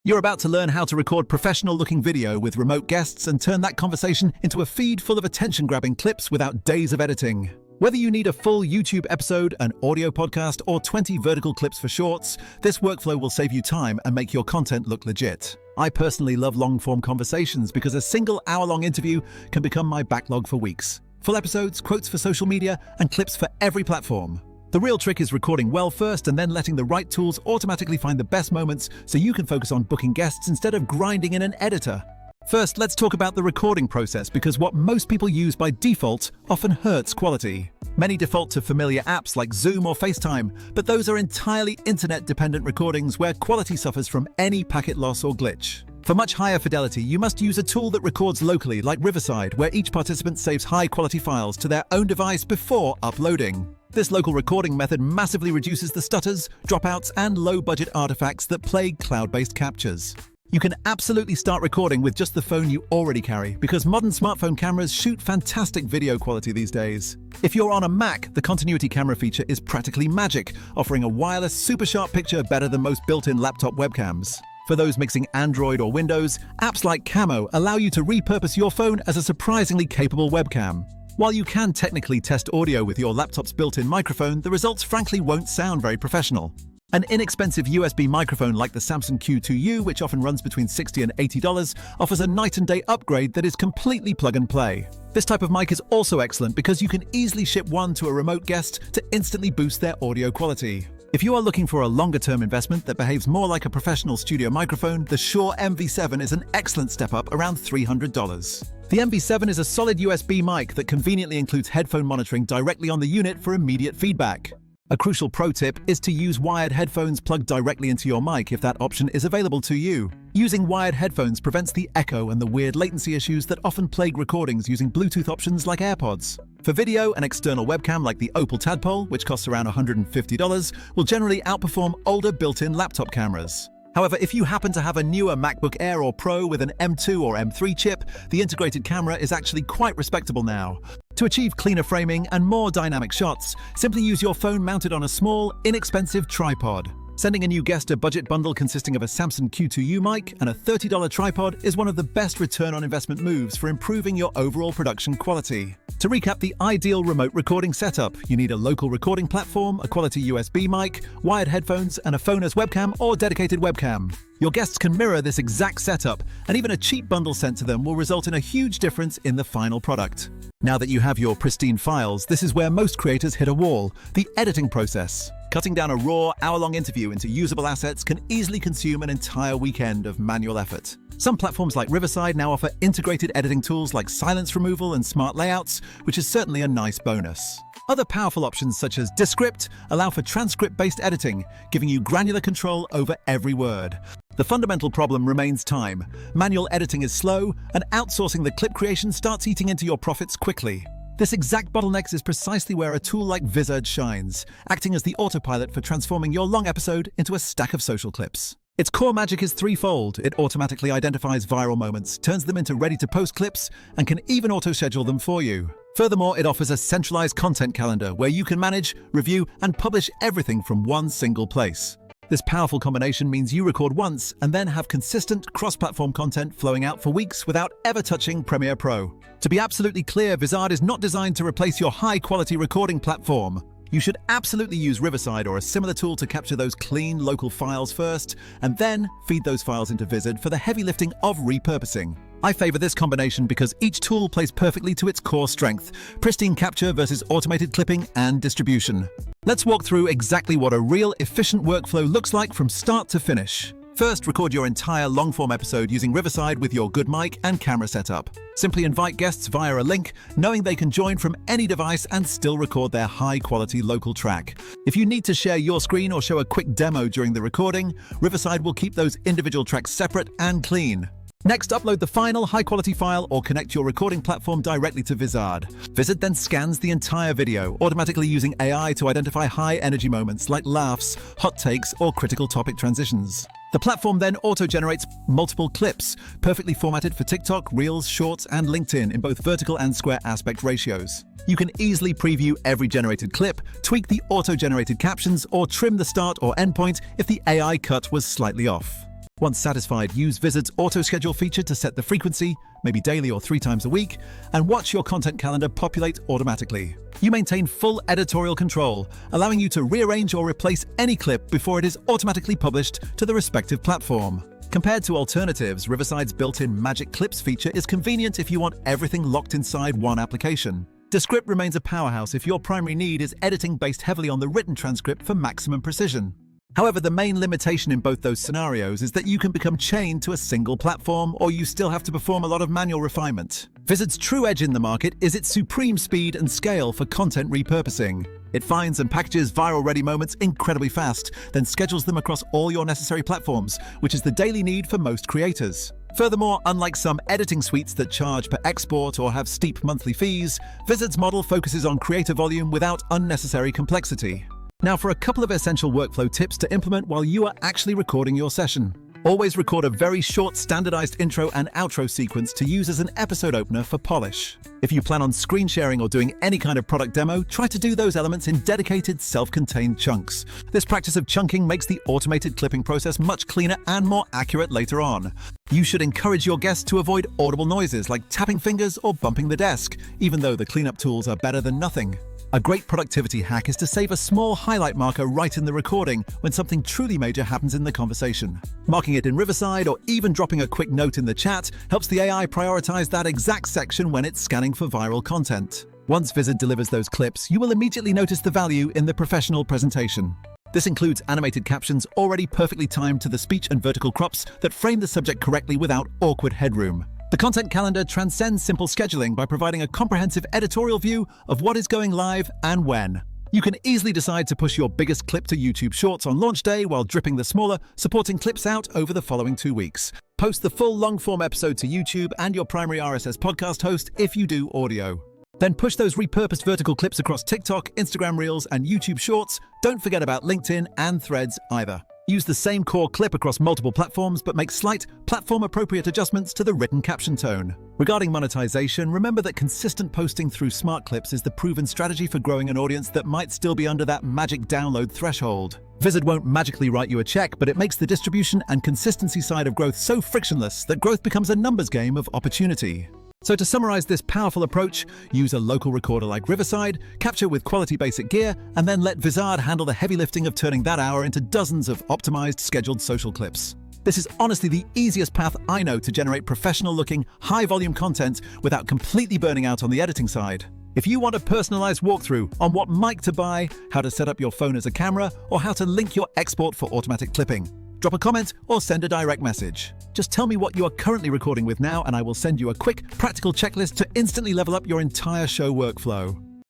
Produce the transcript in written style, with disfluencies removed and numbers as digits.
You're about to learn how to record professional-looking video with remote guests and turn that conversation into a feed full of attention-grabbing clips without days of editing. Whether you need a full YouTube episode, an audio podcast, or 20 vertical clips for shorts, this workflow will save you time and make your content look legit. I personally love long-form conversations because a single hour-long interview can become my backlog for weeks. Full episodes, quotes for social media, and clips for every platform. The real trick is recording well first and then letting the right tools automatically find the best moments so you can focus on booking guests instead of grinding in an editor. First, let's talk about the recording process because what most people use by default often hurts quality. Many default to familiar apps like Zoom or FaceTime, but those are entirely internet-dependent recordings where quality suffers from any packet loss or glitch. For much higher fidelity, you must use a tool that records locally like Riverside, where each participant saves high-quality files to their own device before uploading. This local recording method massively reduces the stutters, dropouts, and low-budget artifacts that plague cloud-based captures. You can absolutely start recording with just the phone you already carry because modern smartphone cameras shoot fantastic video quality these days. If you're on a Mac, the continuity camera feature is practically magic, offering a wireless, super sharp picture better than most built-in laptop webcams. For those mixing Android or Windows, apps like Camo allow you to repurpose your phone as a surprisingly capable webcam. While you can technically test audio with your laptop's built-in microphone, the results frankly won't sound very professional. An inexpensive USB microphone like the Samson Q2U, which often runs between $60 and $80, offers a night-and-day upgrade that is completely plug-and-play. This type of mic is also excellent because you can easily ship one to a remote guest to instantly boost their audio quality. If you are looking for a longer-term investment that behaves more like a professional studio microphone, the Shure MV7 is an excellent step up around $300. The MV7 is a solid USB mic that conveniently includes headphone monitoring directly on the unit for immediate feedback. A crucial pro tip is to use wired headphones plugged directly into your mic if that option is available to you. Using wired headphones prevents the echo and the weird latency issues that often plague recordings using Bluetooth options like AirPods. For video, an external webcam like the Opal Tadpole, which costs around $150, will generally outperform older built-in laptop cameras. However, if you happen to have a newer MacBook Air or Pro with an M2 or M3 chip, the integrated camera is actually quite respectable now. To achieve cleaner framing and more dynamic shots, simply use your phone mounted on a small, inexpensive tripod. Sending a new guest a budget bundle consisting of a Samson Q2U mic and a $30 tripod is one of the best return on investment moves for improving your overall production quality. To recap the ideal remote recording setup, you need a local recording platform, a quality USB mic, wired headphones, and a phone as webcam or dedicated webcam. Your guests can mirror this exact setup, and even a cheap bundle sent to them will result in a huge difference in the final product. Now that you have your pristine files, this is where most creators hit a wall: the editing process. Cutting down a raw, hour-long interview into usable assets can easily consume an entire weekend of manual effort. Some platforms like Riverside now offer integrated editing tools like silence removal and smart layouts, which is certainly a nice bonus. Other powerful options such as Descript allow for transcript-based editing, giving you granular control over every word. The fundamental problem remains time. Manual editing is slow, and outsourcing the clip creation starts eating into your profits quickly. This exact bottleneck is precisely where a tool like Vizard shines, acting as the autopilot for transforming your long episode into a stack of social clips. Its core magic is threefold. It automatically identifies viral moments, turns them into ready-to-post clips, and can even auto-schedule them for you. Furthermore, it offers a centralized content calendar where you can manage, review, and publish everything from one single place. This powerful combination means you record once and then have consistent cross-platform content flowing out for weeks without ever touching Premiere Pro. To be absolutely clear, Vizard is not designed to replace your high-quality recording platform. You should absolutely use Riverside or a similar tool to capture those clean local files first, and then feed those files into Vizard for the heavy lifting of repurposing. I favor this combination because each tool plays perfectly to its core strength: pristine capture versus automated clipping and distribution. Let's walk through exactly what a real efficient workflow looks like from start to finish. First, record your entire long-form episode using Riverside with your good mic and camera setup. Simply invite guests via a link, knowing they can join from any device and still record their high-quality local track. If you need to share your screen or show a quick demo during the recording, Riverside will keep those individual tracks separate and clean. Next, upload the final high-quality file or connect your recording platform directly to Vizard. Vizard then scans the entire video, automatically using AI to identify high-energy moments like laughs, hot takes, or critical topic transitions. The platform then auto-generates multiple clips, perfectly formatted for TikTok, Reels, Shorts, and LinkedIn in both vertical and square aspect ratios. You can easily preview every generated clip, tweak the auto-generated captions, or trim the start or end point if the AI cut was slightly off. Once satisfied, use Vizard's auto-schedule feature to set the frequency, maybe daily or 3 times a week, and watch your content calendar populate automatically. You maintain full editorial control, allowing you to rearrange or replace any clip before it is automatically published to the respective platform. Compared to alternatives, Riverside's built-in Magic Clips feature is convenient if you want everything locked inside one application. Descript remains a powerhouse if your primary need is editing based heavily on the written transcript for maximum precision. However, the main limitation in both those scenarios is that you can become chained to a single platform, or you still have to perform a lot of manual refinement. Vizard's true edge in the market is its supreme speed and scale for content repurposing. It finds and packages viral-ready moments incredibly fast, then schedules them across all your necessary platforms, which is the daily need for most creators. Furthermore, unlike some editing suites that charge per export or have steep monthly fees, Vizard's model focuses on creator volume without unnecessary complexity. Now for a couple of essential workflow tips to implement while you are actually recording your session. Always record a very short standardized intro and outro sequence to use as an episode opener for polish. If you plan on screen sharing or doing any kind of product demo, try to do those elements in dedicated, self-contained chunks. This practice of chunking makes the automated clipping process much cleaner and more accurate later on. You should encourage your guests to avoid audible noises like tapping fingers or bumping the desk, even though the cleanup tools are better than nothing. A great productivity hack is to save a small highlight marker right in the recording when something truly major happens in the conversation. Marking it in Riverside or even dropping a quick note in the chat helps the AI prioritize that exact section when it's scanning for viral content. Once Vizard delivers those clips, you will immediately notice the value in the professional presentation. This includes animated captions already perfectly timed to the speech and vertical crops that frame the subject correctly without awkward headroom. The content calendar transcends simple scheduling by providing a comprehensive editorial view of what is going live and when. You can easily decide to push your biggest clip to YouTube Shorts on launch day while dripping the smaller, supporting clips out over the following 2 weeks. Post the full long-form episode to YouTube and your primary RSS podcast host if you do audio. Then push those repurposed vertical clips across TikTok, Instagram Reels, and YouTube Shorts. Don't forget about LinkedIn and Threads either. Use the same core clip across multiple platforms, but make slight, platform-appropriate adjustments to the written caption tone. Regarding monetization, remember that consistent posting through smart clips is the proven strategy for growing an audience that might still be under that magic download threshold. Vizard won't magically write you a check, but it makes the distribution and consistency side of growth so frictionless that growth becomes a numbers game of opportunity. So to summarize this powerful approach, use a local recorder like Riverside, capture with quality basic gear, and then let Vizard handle the heavy lifting of turning that hour into dozens of optimized, scheduled social clips. This is honestly the easiest path I know to generate professional-looking, high-volume content without completely burning out on the editing side. If you want a personalized walkthrough on what mic to buy, how to set up your phone as a camera, or how to link your export for automatic clipping, drop a comment or send a direct message. Just tell me what you are currently recording with now and I will send you a quick, practical checklist to instantly level up your entire show workflow.